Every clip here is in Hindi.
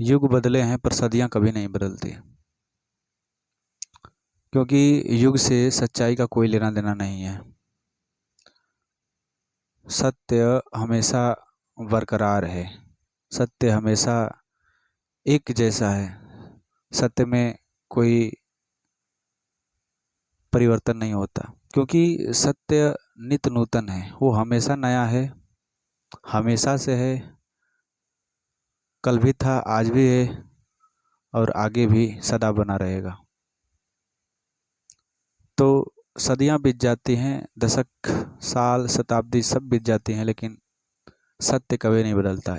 युग बदले हैं पर सदियां कभी नहीं बदलती, क्योंकि युग से सच्चाई का कोई लेना देना नहीं है। सत्य हमेशा बरकरार है, सत्य हमेशा एक जैसा है, सत्य में कोई परिवर्तन नहीं होता, क्योंकि सत्य नित्य नूतन है, वो हमेशा नया है, हमेशा से है, कल भी था, आज भी है और आगे भी सदा बना रहेगा। तो सदियां बीत जाती हैं, दशक, साल, शताब्दी सब बीत जाती हैं, लेकिन सत्य कभी नहीं बदलता।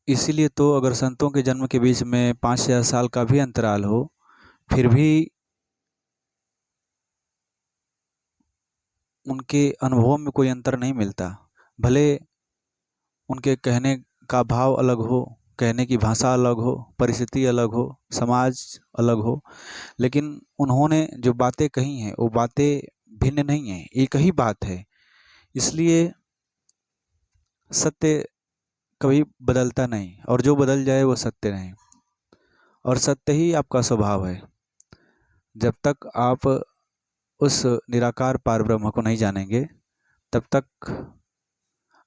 इसीलिए तो अगर संतों के जन्म के बीच में 5,000 साल का भी अंतराल हो, फिर भी उनके अनुभवों में कोई अंतर नहीं मिलता। भले उनके कहने का भाव अलग हो, कहने की भाषा अलग हो, परिस्थिति अलग हो, समाज अलग हो, लेकिन उन्होंने जो बातें कही हैं वो बातें भिन्न नहीं हैं, एक ही बात है। इसलिए सत्य कभी बदलता नहीं, और जो बदल जाए वो सत्य नहीं, और सत्य ही आपका स्वभाव है। जब तक आप उस निराकार पार ब्रह्म को नहीं जानेंगे, तब तक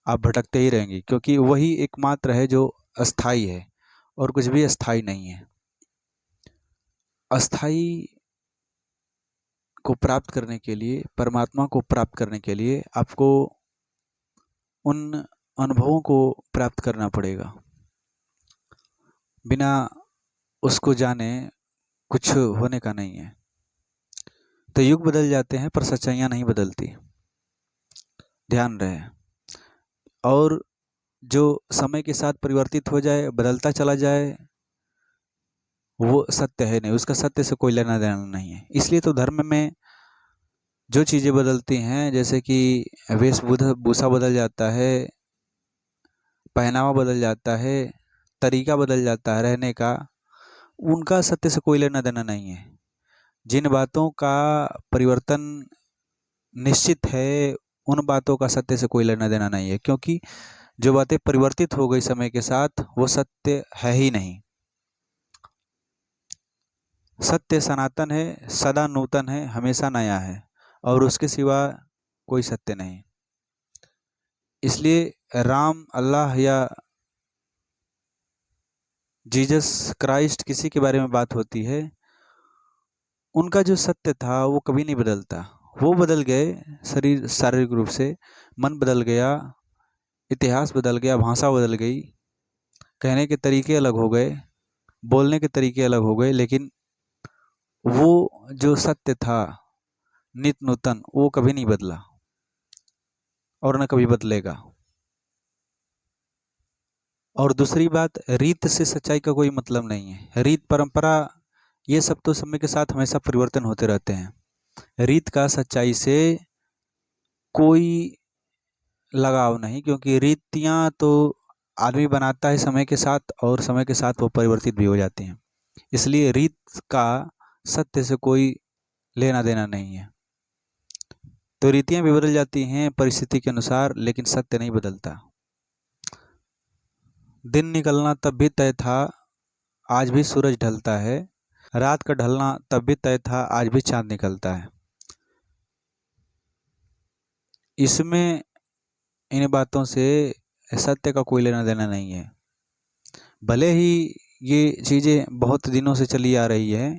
आप भटकते ही रहेंगे, क्योंकि वही एकमात्र है जो अस्थाई है, और कुछ भी अस्थाई नहीं है। अस्थाई को प्राप्त करने के लिए, परमात्मा को प्राप्त करने के लिए आपको उन अनुभवों को प्राप्त करना पड़ेगा। बिना उसको जाने कुछ होने का नहीं है। तो युग बदल जाते हैं पर सच्चाइयाँ नहीं बदलती, ध्यान रहे। और जो समय के साथ परिवर्तित हो जाए, बदलता चला जाए, वो सत्य है नहीं, उसका सत्य से कोई लेना देना नहीं है। इसलिए तो धर्म में जो चीज़ें बदलती हैं, जैसे कि वेशभूषा बदल जाता है, पहनावा बदल जाता है, तरीका बदल जाता है रहने का, उनका सत्य से कोई लेना देना नहीं है। जिन बातों का परिवर्तन निश्चित है, उन बातों का सत्य से कोई लेना देना नहीं है, क्योंकि जो बातें परिवर्तित हो गई समय के साथ, वो सत्य है ही नहीं। सत्य सनातन है, सदा नूतन है, हमेशा नया है, और उसके सिवा कोई सत्य नहीं। इसलिए राम, अल्लाह या जीसस क्राइस्ट किसी के बारे में बात होती है, उनका जो सत्य था वो कभी नहीं बदलता। वो बदल गए शरीर, शारीरिक रूप से, मन बदल गया, इतिहास बदल गया, भाषा बदल गई, कहने के तरीके अलग हो गए, बोलने के तरीके अलग हो गए, लेकिन वो जो सत्य था नित्य नूतन, वो कभी नहीं बदला और न कभी बदलेगा। और दूसरी बात, रीत से सच्चाई का कोई मतलब नहीं है। रीत, परंपरा, ये सब तो समय के साथ हमेशा परिवर्तन होते रहते हैं। रीत का सच्चाई से कोई लगाव नहीं, क्योंकि रीतियाँ तो आदमी बनाता है समय के साथ, और समय के साथ वो परिवर्तित भी हो जाती हैं। इसलिए रीत का सत्य से कोई लेना देना नहीं है। तो रीतियाँ भी बदल जाती हैं परिस्थिति के अनुसार, लेकिन सत्य नहीं बदलता। दिन निकलना तब भी तय था, आज भी सूरज ढलता है। रात का ढलना तब भी तय था, आज भी चांद निकलता है। इसमें, इन बातों से सत्य का कोई लेना देना नहीं है। भले ही ये चीज़ें बहुत दिनों से चली आ रही है,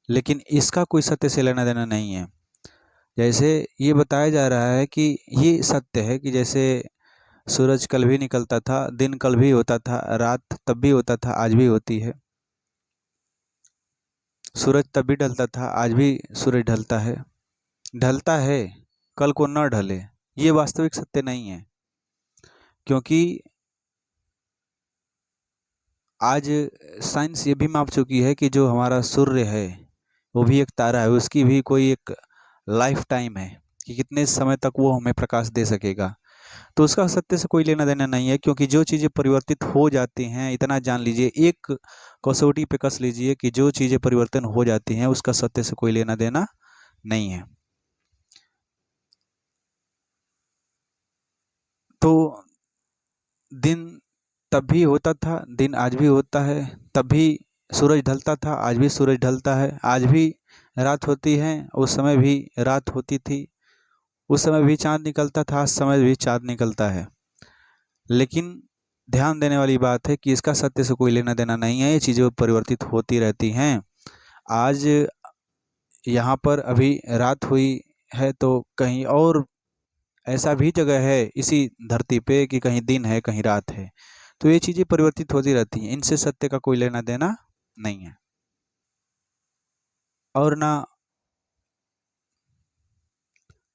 लेकिन इसका कोई सत्य से लेना देना नहीं है। जैसे ये बताया जा रहा है कि ये सत्य है कि जैसे सूरज कल भी निकलता था, दिन कल भी होता था, रात तब भी होता था, आज भी होती है। सूरज तब भी ढलता था, आज भी सूरज ढलता है। ढलता है, कल को न ढले, ये वास्तविक सत्य नहीं है। क्योंकि आज साइंस ये भी माप चुकी है कि जो हमारा सूर्य है, वो भी एक तारा है, उसकी भी कोई एक लाइफ टाइम है कि कितने समय तक वो हमें प्रकाश दे सकेगा। तो उसका सत्य से कोई लेना देना नहीं है, क्योंकि जो चीज़ें परिवर्तित हो जाती हैं, इतना जान लीजिए, एक कसौटी पे कस लीजिए कि जो चीज़ें परिवर्तन हो जाती हैं, उसका सत्य से कोई लेना देना नहीं है। तो दिन तब भी होता था, दिन आज भी होता है, तब भी सूरज ढलता था, आज भी सूरज ढलता है, आज भी रात होती है, उस समय भी रात होती थी, उस समय भी चाँद निकलता था, इस समय भी चाँद निकलता है। लेकिन ध्यान देने वाली बात है कि इसका सत्य से कोई लेना देना नहीं है, ये चीज़ें परिवर्तित होती रहती हैं। आज यहाँ पर अभी रात हुई है तो कहीं और ऐसा भी जगह है इसी धरती पे कि कहीं दिन है, कहीं रात है। तो ये चीज़ें परिवर्तित होती रहती हैं, इनसे सत्य का कोई लेना देना नहीं है। और ना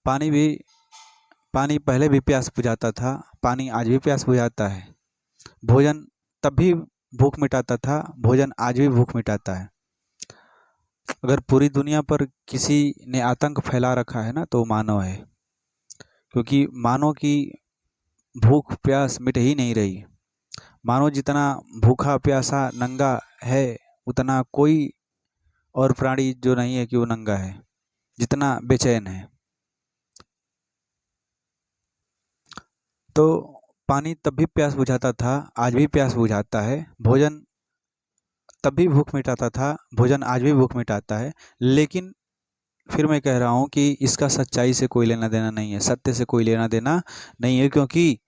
पानी भी, पानी पहले भी प्यास बुझाता था, पानी आज भी प्यास बुझाता है। भोजन तब भी भूख मिटाता था, भोजन आज भी भूख मिटाता है। अगर पूरी दुनिया पर किसी ने आतंक फैला रखा है ना तो मानव है, क्योंकि मानव की भूख प्यास मिट ही नहीं रही। मानव जितना भूखा प्यासा नंगा है, उतना कोई और प्राणी जो नहीं है कि वो नंगा है, जितना बेचैन है। तो पानी तब भी प्यास बुझाता था, आज भी प्यास बुझाता है। भोजन तब भी भूख मिटाता था, भोजन आज भी भूख मिटाता है। लेकिन फिर मैं कह रहा हूँ कि इसका सच्चाई से कोई लेना देना नहीं है, सत्य से कोई लेना देना नहीं है, क्योंकि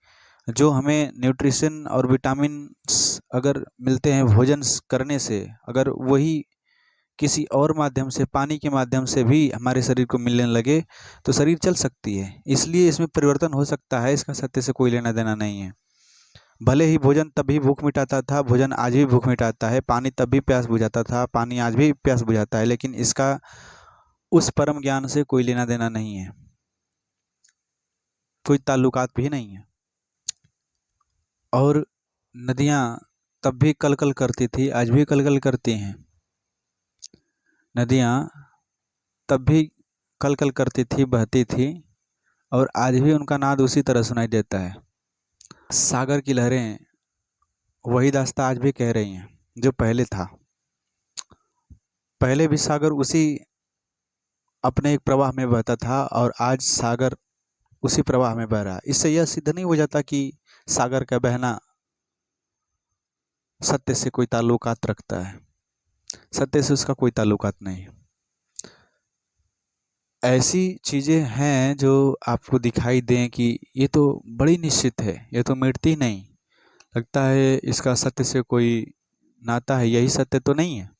जो हमें न्यूट्रिशन और विटामिन्स अगर मिलते हैं भोजन करने से, अगर वही किसी और माध्यम से, पानी के माध्यम से भी हमारे शरीर को मिलने लगे तो शरीर चल सकती है। इसलिए इसमें परिवर्तन हो सकता है, इसका सत्य से कोई लेना देना नहीं है। भले ही भोजन तब भी भूख मिटाता था, भोजन आज भी भूख मिटाता है, पानी तब भी प्यास बुझाता था, पानी आज भी प्यास बुझाता है, लेकिन इसका उस परम ज्ञान से कोई लेना देना नहीं है, कोई ताल्लुकात भी नहीं है। और नदियाँ तब भी कलकल करती थी, आज भी कलकल करती हैं। नदियाँ तब भी कलकल करती थी, बहती थी, और आज भी उनका नाद उसी तरह सुनाई देता है। सागर की लहरें वही दास्तां आज भी कह रही हैं जो पहले था। पहले भी सागर उसी अपने एक प्रवाह में बहता था और आज सागर उसी प्रवाह में बह रहा है। इससे यह सिद्ध नहीं हो जाता कि सागर का बहना सत्य से कोई ताल्लुकात रखता है, सत्य से उसका कोई ताल्लुकात नहीं। ऐसी चीज़ें हैं जो आपको दिखाई दें कि ये तो बड़ी निश्चित है, ये तो मिटती नहीं, लगता है इसका सत्य से कोई नाता है, यही सत्य तो नहीं है।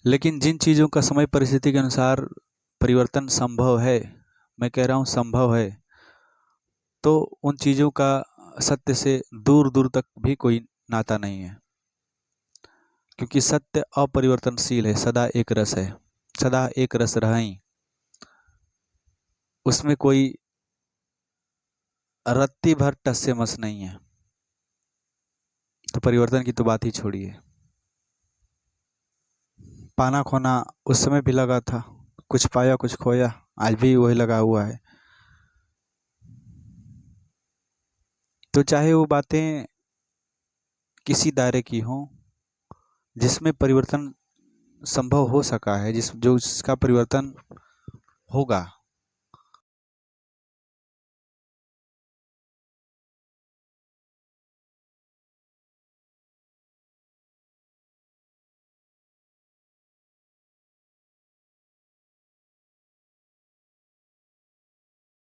लेकिन जिन चीज़ों का समय परिस्थिति के अनुसार परिवर्तन संभव है, मैं कह रहा हूँ संभव है, तो उन चीज़ों का सत्य से दूर दूर तक भी कोई नाता नहीं है, क्योंकि सत्य अपरिवर्तनशील है, सदा एक रस है, सदा एक रस रही, उसमें कोई रत्ती भर टस से मस नहीं है। तो परिवर्तन की तो बात ही छोड़िए। पाना खोना उस समय भी लगा था, कुछ पाया कुछ खोया, आज भी वही लगा हुआ है। तो चाहे वो बातें किसी दायरे की हों जिसमें परिवर्तन संभव हो सका है, जिसका परिवर्तन होगा,